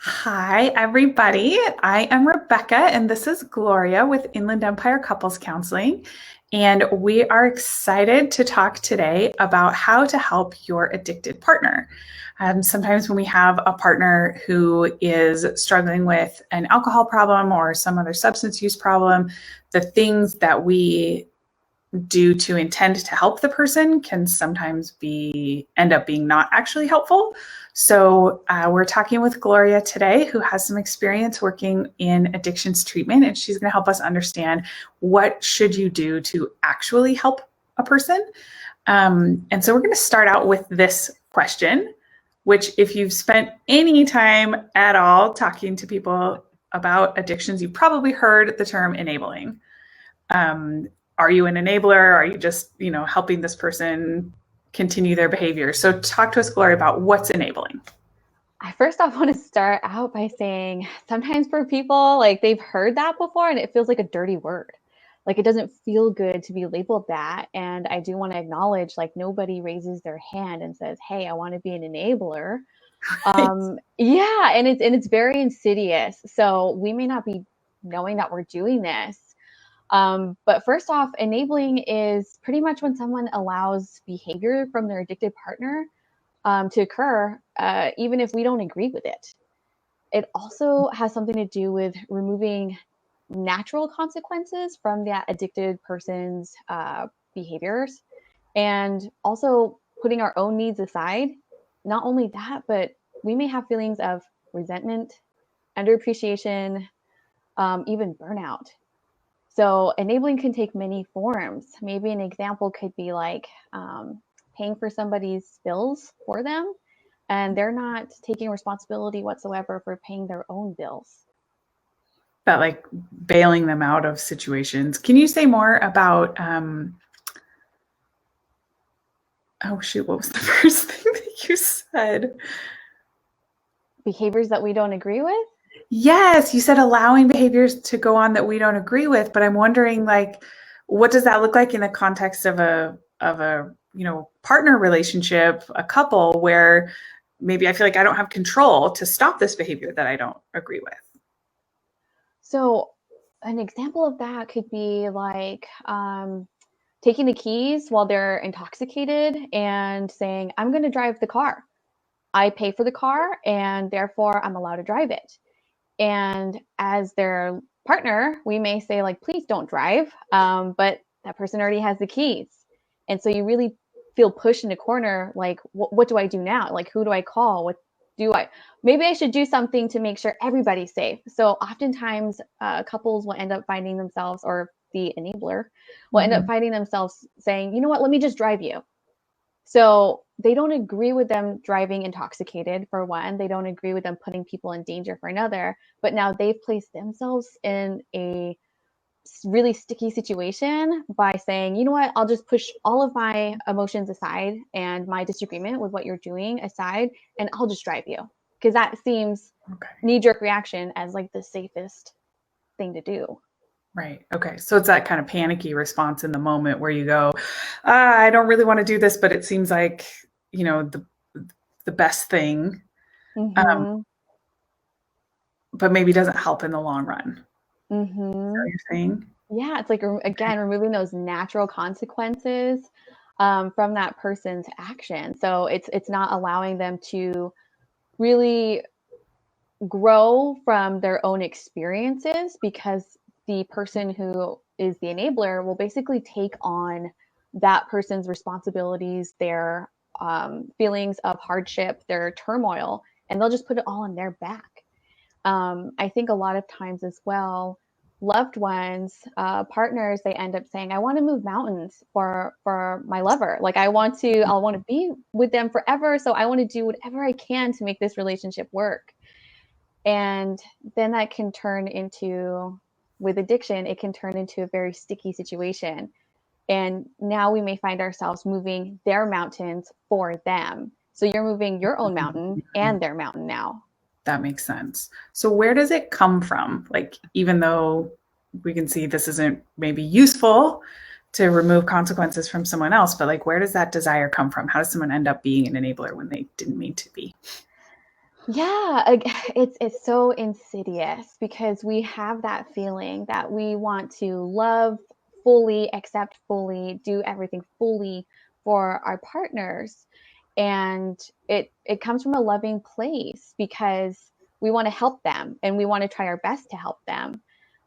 Hi, everybody. I am Rebecca, and this is Gloria with Inland Empire Couples Counseling. And we are excited to talk today about how to help your addicted partner. Sometimes when we have a partner who is struggling with an alcohol problem or some other substance use problem, the things that we do to intend to help the person can sometimes end up being not actually helpful. So we're talking with Gloria today, who has some experience working in addictions treatment, and she's going to help us understand what should you do to actually help a person. And so we're going to start out with this question, which if you've spent any time at all talking to people about addictions, you've probably heard the term enabling. Are you an enabler? Are you just, helping this person continue their behavior? So talk to us, Gloria, about what's enabling. I first off want to start out by saying sometimes for people, like they've heard that before and it feels like a dirty word. Like it doesn't feel good to be labeled that. And I do want to acknowledge like nobody raises their hand and says, hey, I want to be an enabler. Yeah, and it's very insidious. So we may not be knowing that we're doing this. But first off, enabling is pretty much when someone allows behavior from their addicted partner to occur, even if we don't agree with it. It also has something to do with removing natural consequences from that addicted person's behaviors, and also putting our own needs aside. Not only that, but we may have feelings of resentment, underappreciation, even burnout. So enabling can take many forms. Maybe an example could be like paying for somebody's bills for them, and they're not taking responsibility whatsoever for paying their own bills. That like bailing them out of situations. Can you say more about, oh shoot, what was the first thing that you said? Behaviors that we don't agree with? Yes, you said allowing behaviors to go on that we don't agree with, but I'm wondering, like, what does that look like in the context of a partner relationship, a couple, where maybe I feel like I don't have control to stop this behavior that I don't agree with. So an example of that could be like taking the keys while they're intoxicated and saying, I'm going to drive the car. I pay for the car and therefore I'm allowed to drive it. And as their partner, we may say like, please don't drive. But that person already has the keys. And so you really feel pushed in a corner. Like, what do I do now? Like, who do I call? Maybe I should do something to make sure everybody's safe. So oftentimes couples will end up finding themselves, or the enabler will end up finding themselves saying, you know what, let me just drive you. So they don't agree with them driving intoxicated, for one. They don't agree with them putting people in danger, for another. But now they've placed themselves in a really sticky situation by saying, you know what, I'll just push all of my emotions aside and my disagreement with what you're doing aside, and I'll just drive you. Because that seems knee-jerk reaction as like the safest thing to do. Right. Okay. So it's that kind of panicky response in the moment where you go, I don't really want to do this, but it seems like, the best thing, but maybe doesn't help in the long run. Is that what you're saying? Yeah. It's like, again, removing those natural consequences from that person's action. So it's not allowing them to really grow from their own experiences, because the person who is the enabler will basically take on that person's responsibilities, their feelings of hardship, their turmoil, and they'll just put it all on their back. I think a lot of times as well, loved ones, partners, they end up saying, I want to move mountains for my lover. Like I want to be with them forever. So I want to do whatever I can to make this relationship work. And then that can turn into, with addiction, it can turn into a very sticky situation. And now we may find ourselves moving their mountains for them. So you're moving your own mountain and their mountain now. That makes sense. So where does it come from? Like, even though we can see this isn't maybe useful to remove consequences from someone else, but like, where does that desire come from? How does someone end up being an enabler when they didn't mean to be? Yeah, it's so insidious because we have that feeling that we want to love fully, accept fully, do everything fully for our partners. And it comes from a loving place because we want to help them and we want to try our best to help them.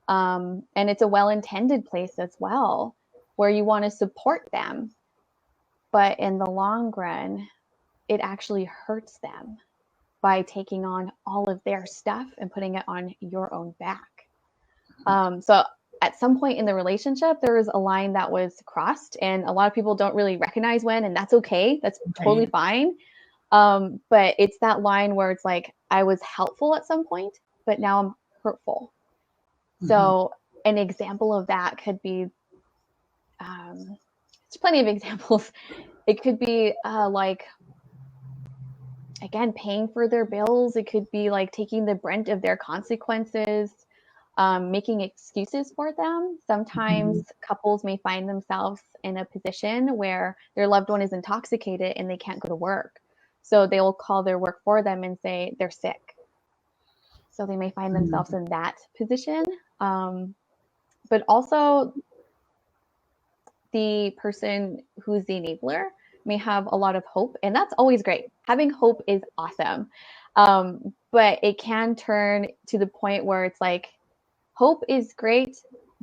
And it's a well-intended place as well, where you want to support them, but in the long run, it actually hurts them by taking on all of their stuff and putting it on your own back. So at some point in the relationship, there was a line that was crossed, and a lot of people don't really recognize when, and that's okay. That's totally Right. fine. But it's that line where it's like, I was helpful at some point, but now I'm hurtful. Mhm. So an example of that could be, there's plenty of examples. It could be like, again, paying for their bills. It could be like taking the brunt of their consequences, making excuses for them. Sometimes Mhm. couples may find themselves in a position where their loved one is intoxicated and they can't go to work. So they will call their work for them and say they're sick. So they may find themselves Mhm. in that position. But also, the person who's the enabler may have a lot of hope, and that's always great. Having hope is awesome. But it can turn to the point where it's like, hope is great,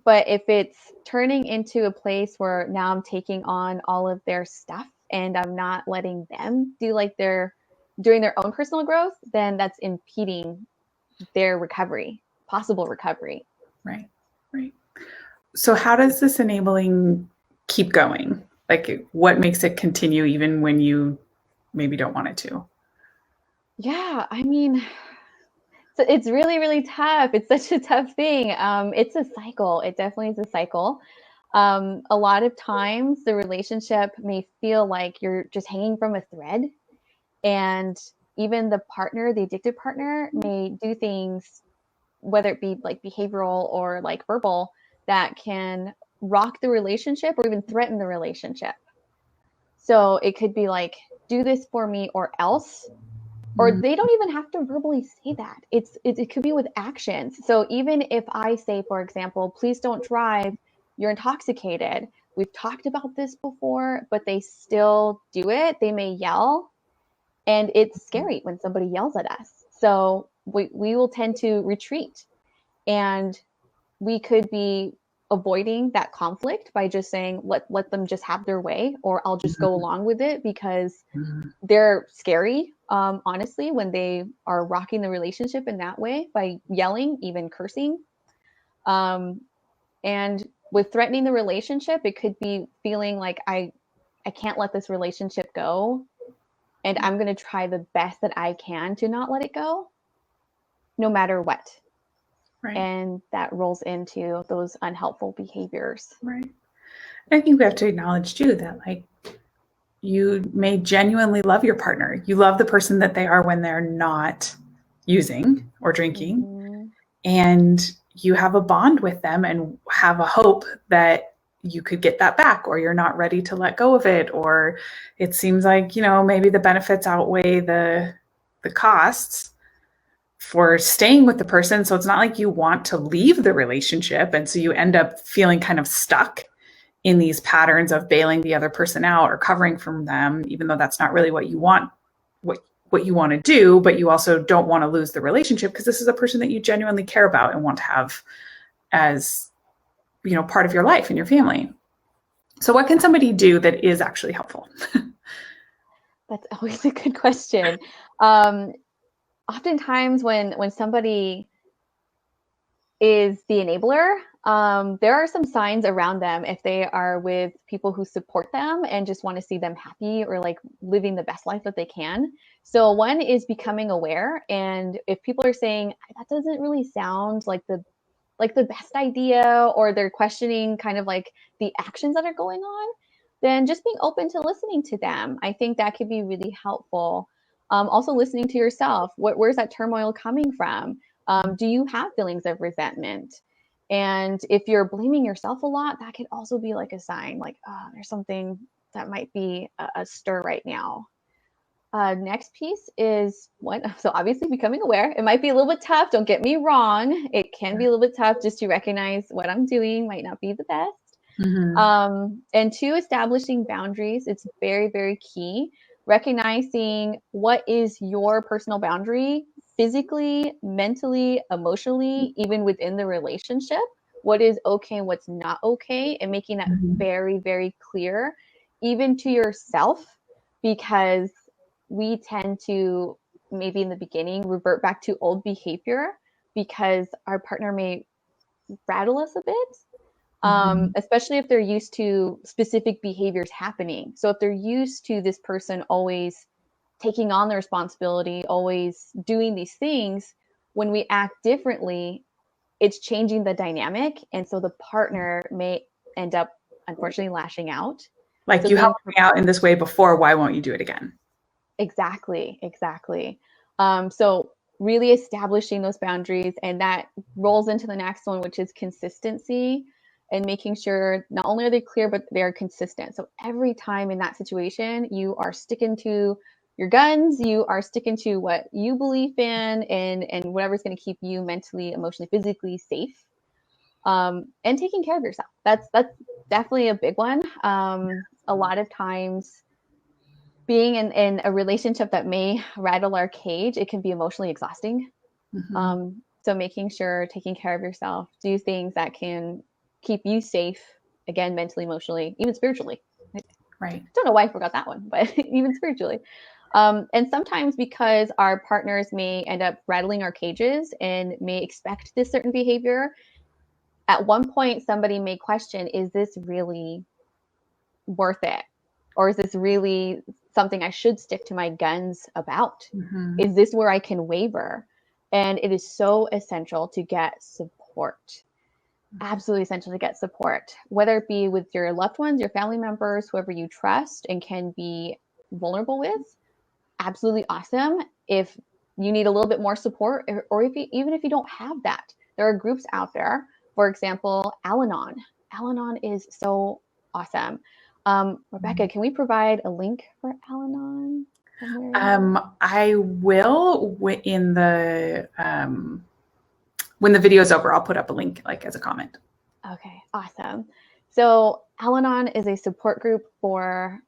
but if it's turning into a place where now I'm taking on all of their stuff and I'm not letting them do like their doing their own personal growth, then that's impeding their recovery, possible recovery. Right. Right. So how does this enabling keep going? Like what makes it continue even when you maybe don't want it to? Yeah, I mean, so it's really, really tough. It's such a tough thing. It's a cycle. It definitely is a cycle. A lot of times the relationship may feel like you're just hanging from a thread, and even the partner, the addicted partner, may do things, whether it be like behavioral or like verbal, that can rock the relationship or even threaten the relationship. So it could be like, do this for me or else, or Mm. they don't even have to verbally say that. It could be with actions. So even if I say, for example, please don't drive, you're intoxicated. We've talked about this before, but they still do it. They may yell, and it's scary when somebody yells at us. So we will tend to retreat, and we could be avoiding that conflict by just saying, let them just have their way, or I'll just go Mhm. along with it because Mhm. they're scary, honestly, when they are rocking the relationship in that way by yelling, even cursing. Um, and with threatening the relationship, it could be feeling like I can't let this relationship go, and I'm going to try the best that I can to not let it go, no matter what. Right. And that rolls into those unhelpful behaviors. Right. I think we have to acknowledge too that like you may genuinely love your partner. You love the person that they are when they're not using or drinking, Mm-hmm. and you have a bond with them and have a hope that you could get that back, or you're not ready to let go of it, or it seems like, maybe the benefits outweigh the costs for staying with the person. So it's not like you want to leave the relationship, and so you end up feeling kind of stuck in these patterns of bailing the other person out or covering from them, even though that's not really what you want, what you want to do, but you also don't want to lose the relationship because this is a person that you genuinely care about and want to have as, part of your life and your family. So what can somebody do that is actually helpful? That's always a good question. Um, Oftentimes, when somebody is the enabler, there are some signs around them if they are with people who support them and just want to see them happy or like living the best life that they can. So one is becoming aware, and if people are saying that doesn't really sound like the best idea, or they're questioning kind of like the actions that are going on, then just being open to listening to them. I think that could be really helpful. Also listening to yourself. Where's that turmoil coming from? Do you have feelings of resentment? And if you're blaming yourself a lot, that could also be like a sign, like, oh, there's something that might be a stir right now. Next piece is so obviously becoming aware. It might be a little bit tough. Don't get me wrong. It can be a little bit tough just to recognize what I'm doing might not be the best. And two, establishing boundaries. It's very, very key. Recognizing what is your personal boundary physically, mentally, emotionally, even within the relationship, what is okay and what's not okay, and making that very, very clear, even to yourself, because we tend to maybe in the beginning revert back to old behavior because our partner may rattle us a bit. Especially if they're used to specific behaviors happening. So if they're used to this person always taking on the responsibility, always doing these things, when we act differently, it's changing the dynamic. And so the partner may end up, unfortunately, lashing out. Like, so you helped me out in this way before, why won't you do it again? Exactly. So really establishing those boundaries, and that rolls into the next one, which is consistency, and making sure not only are they clear, but they're consistent. So every time in that situation, you are sticking to your guns, you are sticking to what you believe in, and whatever's going to keep you mentally, emotionally, physically safe, and taking care of yourself. That's definitely a big one. A lot of times being in a relationship that may rattle our cage, it can be emotionally exhausting. So making sure, taking care of yourself, do things that can keep you safe, again, mentally, emotionally, even spiritually. Right. Don't know why I forgot that one, but even spiritually. And sometimes because our partners may end up rattling our cages and may expect this certain behavior, at one point somebody may question, is this really worth it? Or is this really something I should stick to my guns about? Is this where I can waver? And it is so essential to get support. Absolutely essential to get support, whether it be with your loved ones, your family members, whoever you trust and can be vulnerable with. Absolutely awesome. If you need a little bit more support, or even if you don't have that, there are groups out there. For example, Al-Anon. Al-Anon is so awesome. Rebecca, can we provide a link for Al-Anon somewhere? I will in the when the video is over, I'll put up a link as a comment. Okay, awesome. So Al-Anon is a support group for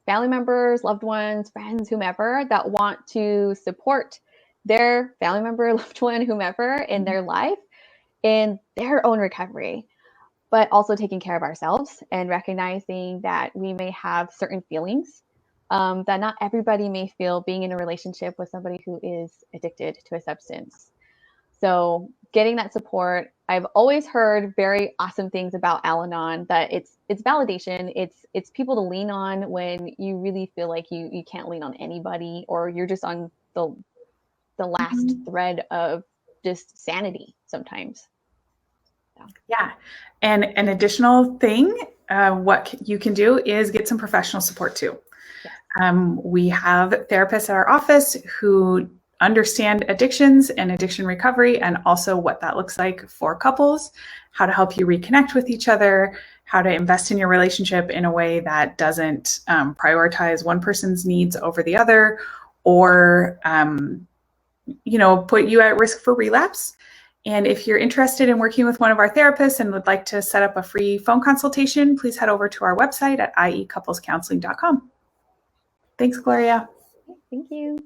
family members, loved ones, friends, whomever that want to support their family member, loved one, whomever in their life in their own recovery, but also taking care of ourselves and recognizing that we may have certain feelings that not everybody may feel being in a relationship with somebody who is addicted to a substance. So getting that support, I've always heard very awesome things about Al-Anon, that it's validation, it's people to lean on when you really feel like you can't lean on anybody, or you're just on the last thread of just sanity sometimes. Yeah. And an additional thing, what you can do is get some professional support too. We have therapists at our office who understand addictions and addiction recovery, and also what that looks like for couples, how to help you reconnect with each other, how to invest in your relationship in a way that doesn't prioritize one person's needs over the other, or put you at risk for relapse. And if you're interested in working with one of our therapists and would like to set up a free phone consultation, please head over to our website at iecouplescounseling.com. Thanks, Gloria. Thank you.